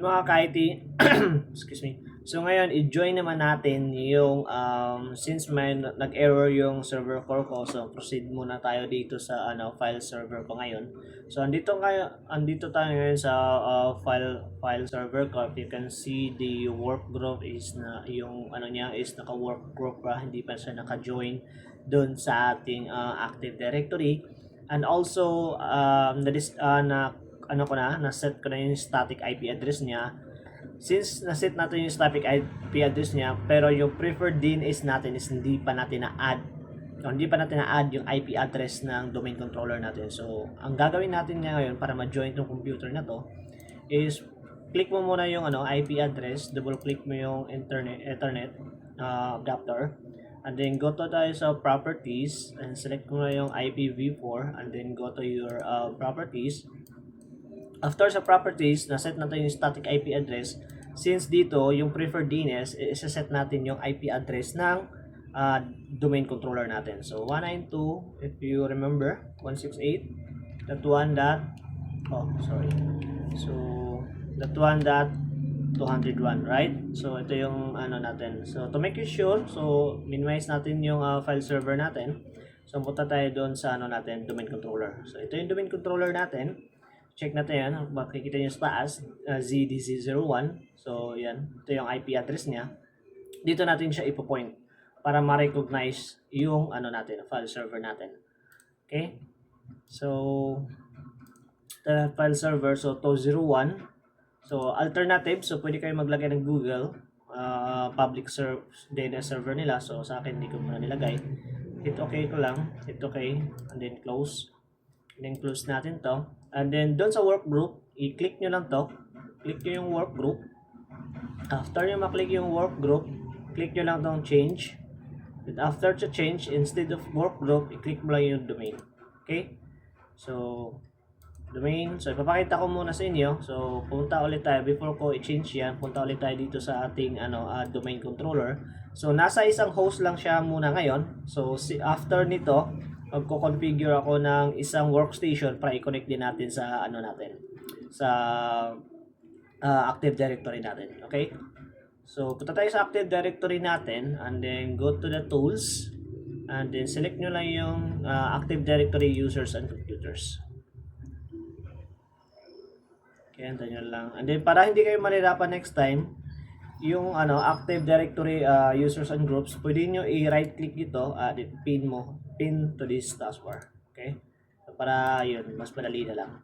Alright mga ka-IT, excuse me. So ngayon, i-join naman natin yung, since may nag-error yung server core ko, so proceed muna tayo dito sa file server ko ngayon. So andito tayo ngayon sa file server ko. If you can see, the work group is na yung niya is naka-work group pa, hindi pa siya naka-join doon sa ating Active Directory. And also na-set ko na yung static IP address niya. Since na-set natin yung static IP address niya, pero yung preferred DNS natin is hindi pa natin na-add yung IP address ng domain controller natin. So, ang gagawin natin ngayon para ma-join yung computer na to is click mo muna yung IP address, double click mo yung Ethernet adapter, and then go to tayo sa properties and select mo na yung IPv4 and then go to your properties. After sa properties, na-set natin yung static IP address. Since dito, yung preferred DNS, isa-set natin yung IP address ng domain controller natin. So, 192, if you remember, 168.1. So, .1.201, right? So, ito yung natin. So, to make it sure, so, minimize natin yung file server natin. So, punta tayo doon sa natin, domain controller. So, ito yung domain controller natin. Check natin yan. Makikita nyo sa taas, ZDZ01. So, yan. Ito yung IP address niya. Dito natin siya ipo-point para ma-recognize yung natin, file server natin. Okay? So, the file server, so 201. So, alternative, so pwede kayo maglagay ng Google public DNS server nila. So, sa akin, hindi ko muna nilagay. Hit OK ko lang. Hit OK. And then close. And then close natin to. And then doon sa work group, i-click nyo lang to. Click nyo yung work group. After nyo maklik yung work group, click nyo lang tong change. Then after to change, instead of work group, i-click mo lang yung domain. Okay? So, domain. So, ipapakita ko muna sa inyo. So, punta ulit tayo. Before ko i-change yan, punta ulit tayo dito sa ating domain controller. So, nasa isang host lang siya muna ngayon. So, after nito, magko-configure ako ng isang workstation para i-connect din natin sa sa Active Directory natin. Okay? So, punta tayo sa Active Directory natin and then go to the tools and then select nyo lang yung Active Directory users and computers. Okay, antayin nyo lang. And then, para hindi kayo malirapan next time, yung Active Directory users and groups, pwede nyo i-right click dito at pin to this taskbar. Okay? So, para yun, mas madali na lang.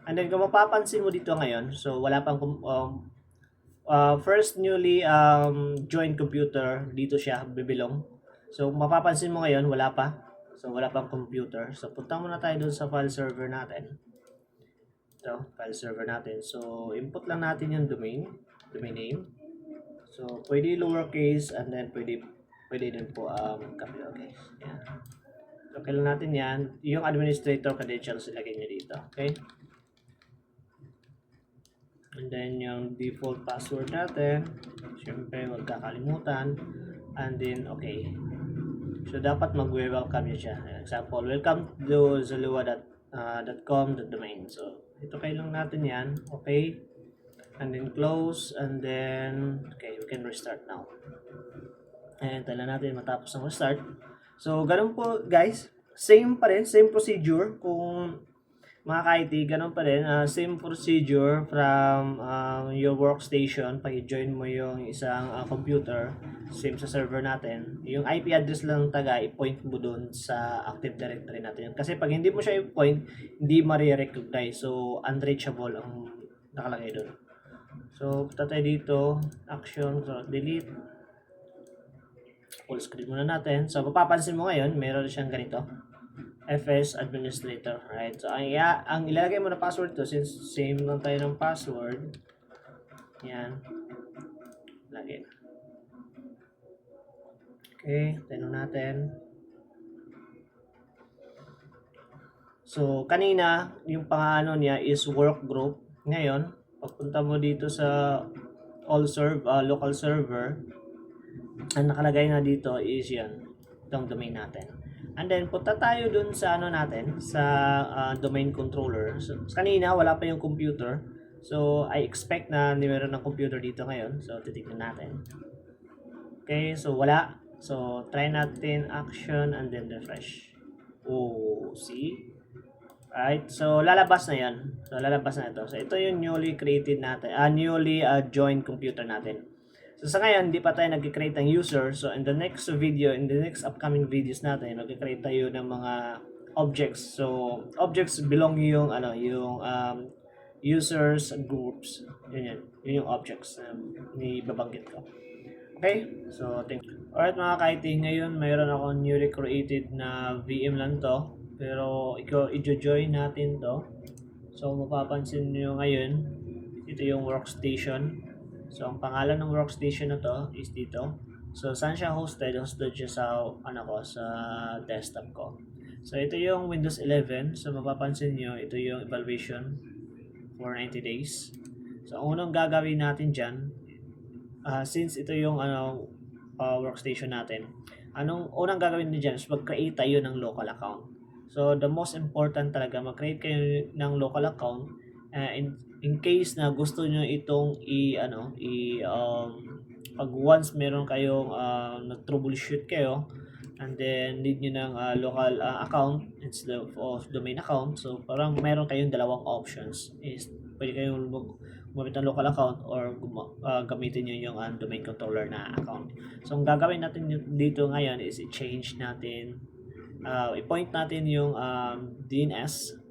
And then, kung mapapansin mo dito ngayon, so wala pang first newly joined computer, dito siya bibilong. So, mapapansin mo ngayon, wala pa. So, wala pang computer. So, punta muna tayo dun sa file server natin. Ito, file server natin. So, input lang natin yung domain name. So, pwede lowercase and then pwede din po capital case. Yan. Okay lang natin yan. Yung administrator credentials ilagay nyo dito. Okay? And then yung default password natin. Siyempre, huwag kakalimutan. And then, okay. So, dapat mag-welcome nyo siya. Example, welcome to zalua.com.domain. So, ito kayo lang natin yan. Okay? And then close. And then, okay, we can restart now. And tala natin matapos ng restart. So, ganun po guys. Same pa rin, same procedure. Kung mga ka-IT, ganun pa rin. Same procedure from your workstation. Pag i-join mo yung isang computer, same sa server natin. Yung IP address lang taga, i-point mo dun sa Active Directory natin. Kasi pag hindi mo siya i-point, hindi ma-recognize. So, unreachable ang nakalagay dun. So, punta tayo dito. Action, so delete. Full screen muna natin. So, mapapansin mo ngayon, meron siyang ganito. FS Administrator. Right? So, ang ilalagay mo na password to, since same lang tayo ng password. Yan. Lagay. Okay. Tanong natin. So, kanina, yung pangano niya is work group. Ngayon, pagpunta mo dito sa local server, ang nakalagay na dito is yan, itong domain natin. And then, punta tayo dun sa natin, sa domain controller. So, kanina, wala pa yung computer. So, I expect na meron ng computer dito ngayon. So, titignan natin. Okay, so wala. So, try natin action and then refresh. Oh, see? Right? So, lalabas na yan. So, lalabas na ito. So, ito yung newly created natin. Newly joined computer natin. So, sa ngayon, hindi pa tayo nag-create ng user. So, in the next video, in the next upcoming videos natin, mag-create tayo ng mga objects. So, objects belong yung, yung users and groups. Yun yun. Yun yung objects na babanggit ko. Okay? So, thank you. Alright mga kaiti, ngayon mayroon ako newly created na VM lang to. Pero i-join natin to. So, mapapansin nyo ngayon, ito yung workstation. So, ang pangalan ng workstation na to is dito. So, saan siya hosted? Hosted siya sa, sa desktop ko. So, ito yung Windows 11. So, mapapansin nyo, ito yung evaluation for 90 days. So, ang unang gagawin natin dyan, since ito yung workstation natin, anong unang gagawin niyo dyan is mag-create tayo ng local account. So, the most important talaga, mag-create kayo ng local account in case na gusto nyo itong pag once meron kayong nag-troubleshoot kayo and then need nyo ng local account instead of domain account. So, parang meron kayong dalawang options. Is pwede kayong gumamit ng local account or gamitin nyo yung domain controller na account. So, ang gagawin natin dito ngayon is i-change natin, i-point natin yung DNS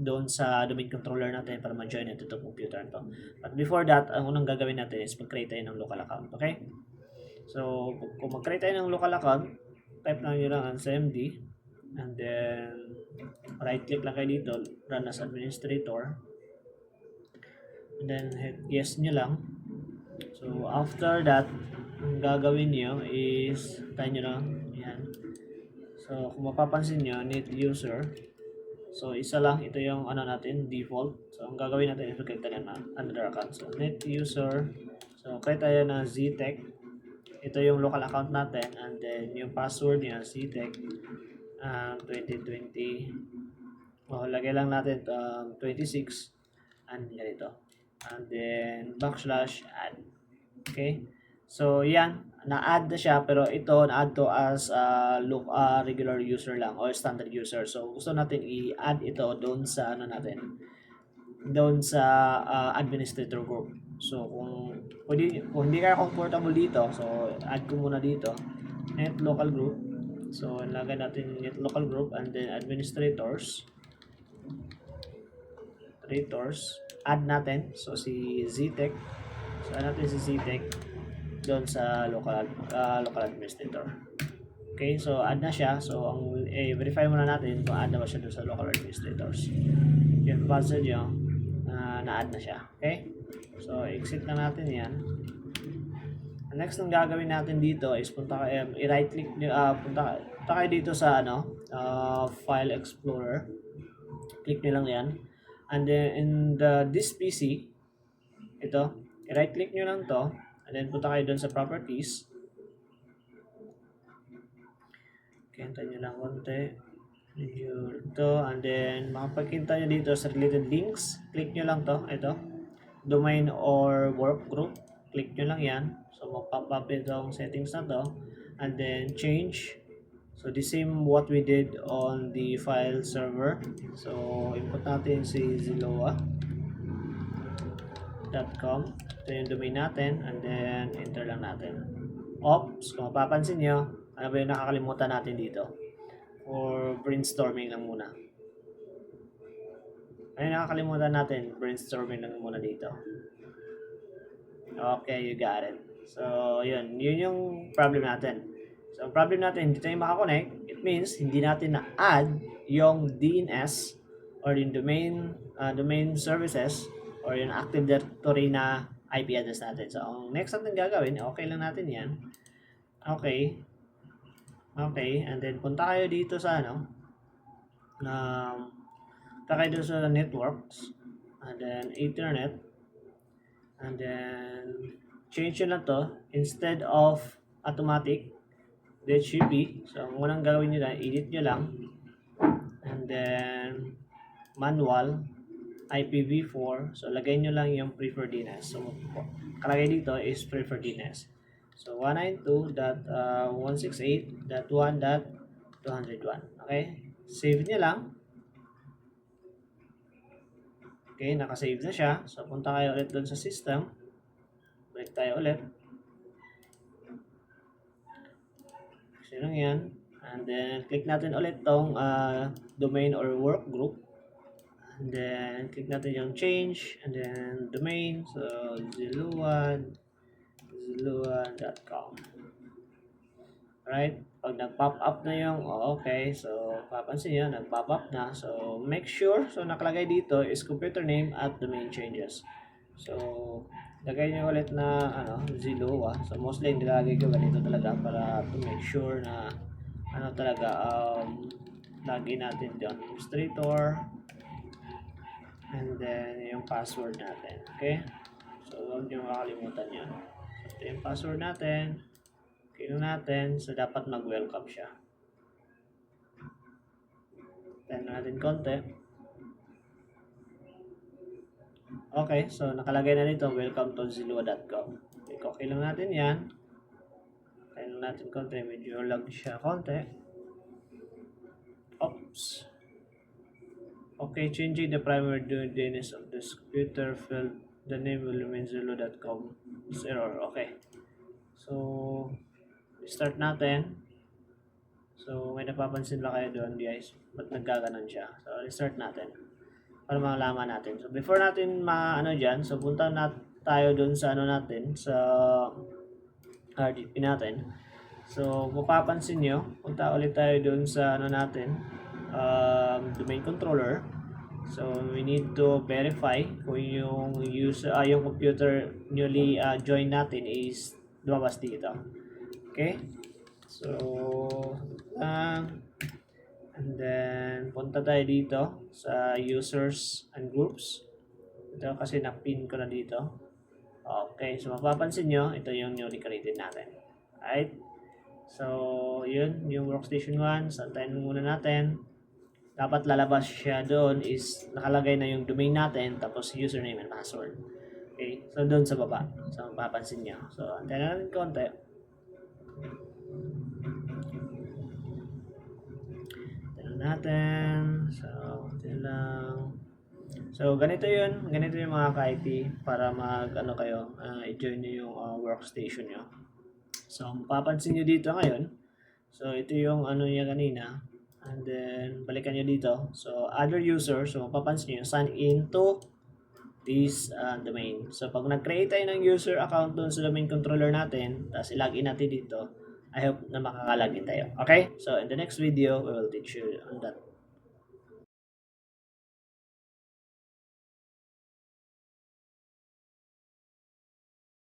doon sa domain controller natin para ma-join ito itong computer to. But before that, ang unang gagawin natin is mag-create tayo ng local account. Okay? So, kung mag-create tayo ng local account, type lang nyo lang ang CMD and then right-click lang kayo dito, run as administrator. And then hit yes nyo lang. So, after that, ang gagawin nyo is, tayo nyo lang, yan. So, kung mapapansin nyo, need user. So, isa lang, ito yung natin, default. So, ang gagawin natin is mag-create tayo na another account. So, net user. So, create tayo na ZTech. Ito yung local account natin. And then, yung password niya, ZTech 2020. Lagay lang natin 26. And ganito. And then, /add. Okay? So, yan. Na-add na siya, pero ito, na-add to as regular user lang or standard user. So, gusto natin i-add ito doon sa doon sa administrator group. So, kung hindi ka comfortable dito, so, add ko muna dito, net local group. So, lagay natin net local group and then administrators. Add natin. So, si ZTech. So, add natin si ZTech doon sa local administrator. Okay, so add na siya. So, verify muna natin kung add na ba siya doon sa local administrators. Yung password nyo, na-add na siya. Okay? So, exit na natin yan. Ang next nang gagawin natin dito is punta kayo, i-right click nyo, punta kayo dito sa File Explorer. Click nyo lang yan. And then, in this PC, ito, i-right click nyo lang to. And then, punta kayo dun sa properties. Okay, hintayin nyo lang konti. Ito. And then, makapagkinta nyo dito sa related links. Click nyo lang to. Ito. Domain or work group. Click nyo lang yan. So, mag-pop up itong settings na to. And then, change. So, the same what we did on the file server. So, input natin si ziloa.com. Ito yung domain natin, and then enter lang natin. Oops, kung mapapansin nyo, ano ba yung nakakalimutan natin dito? Or brainstorming lang muna. Ano yung nakakalimutan natin? Brainstorming lang muna dito. Okay, you got it. So, yun yung problem natin. So, ang problem natin, hindi tayo makakonect. It means, hindi natin na-add yung DNS or yung domain services or yung Active Directory na IP address natin. So, ang next natin gagawin, okay lang natin yan. Okay. And then, punta kayo dito sa punta kayo dito sa networks. And then, Ethernet. And then, change nyo lang to. Instead of automatic, DHCP. So, ang unang gawin nyo lang, edit nyo lang. And then, manual. IPv4. So, lagay nyo lang yung preferred DNS. So, kalagay dito is preferred DNS. So, 192.168.1.201. Okay? Save nyo lang. Okay, nakasave na siya. So, punta kayo ulit doon sa system. Balik tayo ulit. So, yun lang yan. And then, click natin ulit tong domain or work group. And then, click natin yung change. And then, domain. So, zuluan.com. Right? Pag nag-pop up na yung, okay. So, papansin nyo, nag-pop up na. So, make sure. So, nakalagay dito is computer name at domain changes. So, lagay nyo ulit na, Zilua. So, mostly, nilalagay ko ganito talaga para to make sure na, lagi natin dyan administrator. And then, yung password natin. Okay? So, huwag nyo makalimutan yan. So, ito yung password natin. Kino natin. So, dapat mag-welcome siya. Tayo natin konti. Okay. So, nakalagay na dito. Welcome to zilua.com. Okay lang natin yan. Tayo natin konti. Medyo lag siya konti. Oops. Okay. Changing the primary DNS of this computer field. The name will remain zilua.com. It's error. Okay. So, start natin. So, may napapansin ba kayo doon, guys? Ba't nagkaganon siya? So, restart natin. Para malaman natin. So, before natin dyan, so punta na tayo doon sa natin, sa RDP natin. So, mapapansin nyo, punta ulit tayo doon sa natin, domain controller. So, we need to verify kung yung yung computer newly join natin is lumabas dito. Okay? So, and then, punta tayo dito sa users and groups. Ito kasi na-pin ko na dito. Okay, so mapapansin nyo, ito yung newly created natin. Alright? So, yun, yung workstation 1, santayin muna natin. Dapat lalabas siya doon is nakalagay na yung domain natin, tapos username and password. Okay, so doon sa baba. So, mapapansin nyo. So, antayin natin konti. Natin. So, ito lang. So, ganito yun. Ganito yung mga ka-IT para kayo, i-join nyo yung workstation nyo. So, mapapansin nyo dito ngayon. So, ito yung niya kanina. And then, balikan nyo dito. So, other user. So, mapapansin nyo, sign in to this domain. So, pag nag-create tayo ng user account dun sa domain controller natin, tapos i-login natin dito, I hope na makakalagin tayo. Okay? So, in the next video, we will teach you on that.